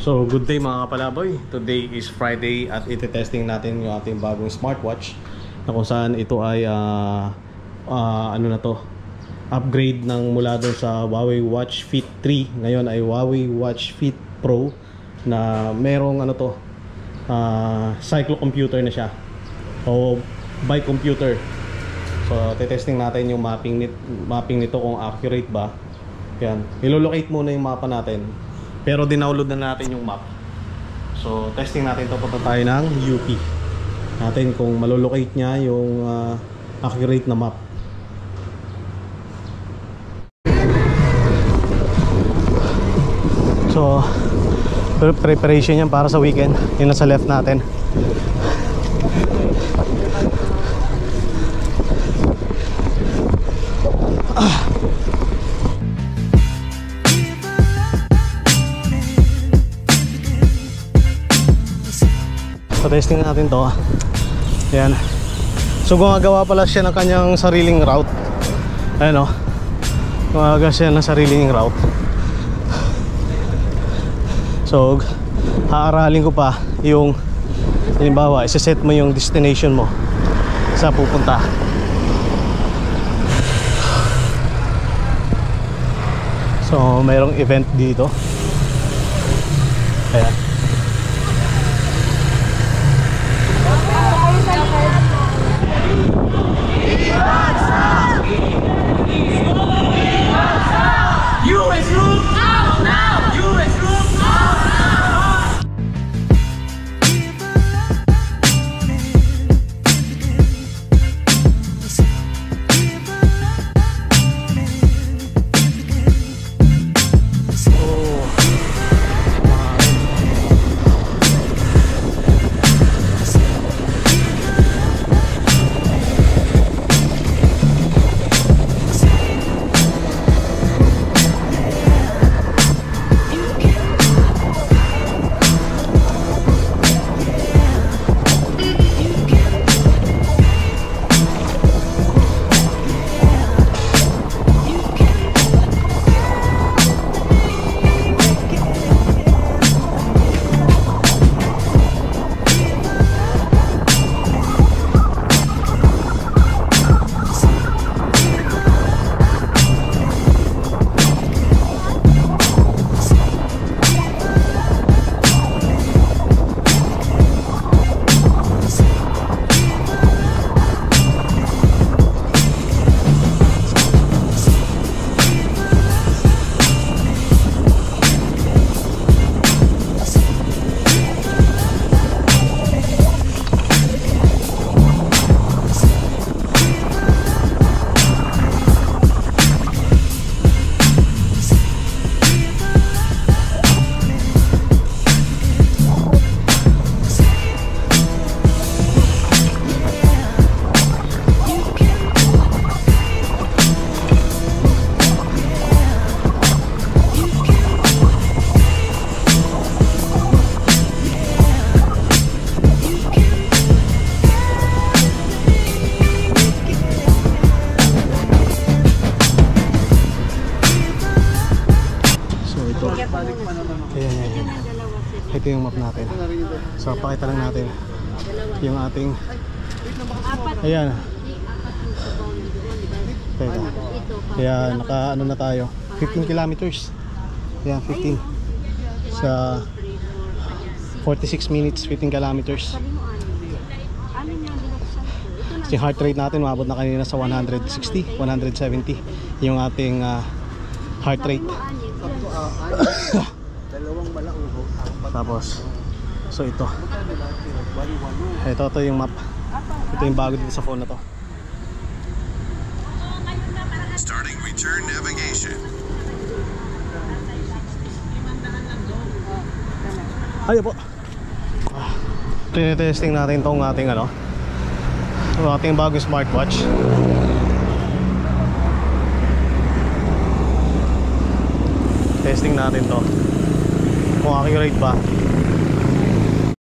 So good day mga kapalaboy. Today is Friday at iti-testing natin yung ating bagong smartwatch na kung saan ito ay ano na to, upgrade ng mula doon sa Huawei Watch Fit 3. Ngayon ay Huawei Watch Fit Pro na merong ano to, cyclocomputer na siya o bike computer. So te-testing natin yung mapping nito kung accurate ba. Yan, ilolocate muna yung mapa natin. Pero dinownload na natin yung map. So testing natin ito. Punta tayo ng UP natin kung malolocate niya yung accurate na map. So preparation yan para sa weekend. Yun nasa left natin. So testing natin to. Ayan. So gumagawa pala siya ng kanyang sariling route. Ayan o. Gumagawa siya ng sariling route. So haaralin ko pa yung, halimbawa isa-set mo yung destination mo sa pupunta. So mayroong event dito. Ayan. Ito yung map natin. So pakita lang natin yung ating, ayan. Teka. Ayan, naka ano na tayo, 15 kilometers. Ayan, 15 sa 46 minutes, 15 kilometers. Yung heart rate natin umabot na kanina sa 160, 170 yung ating heart rate. Tapos so ito yung map. Ito yung bago dito sa phone na to. Starting return navigation. Ayo po. Tinetesting natin tong ating ano, ating bagong smartwatch. Testing natin to kung accurate ba.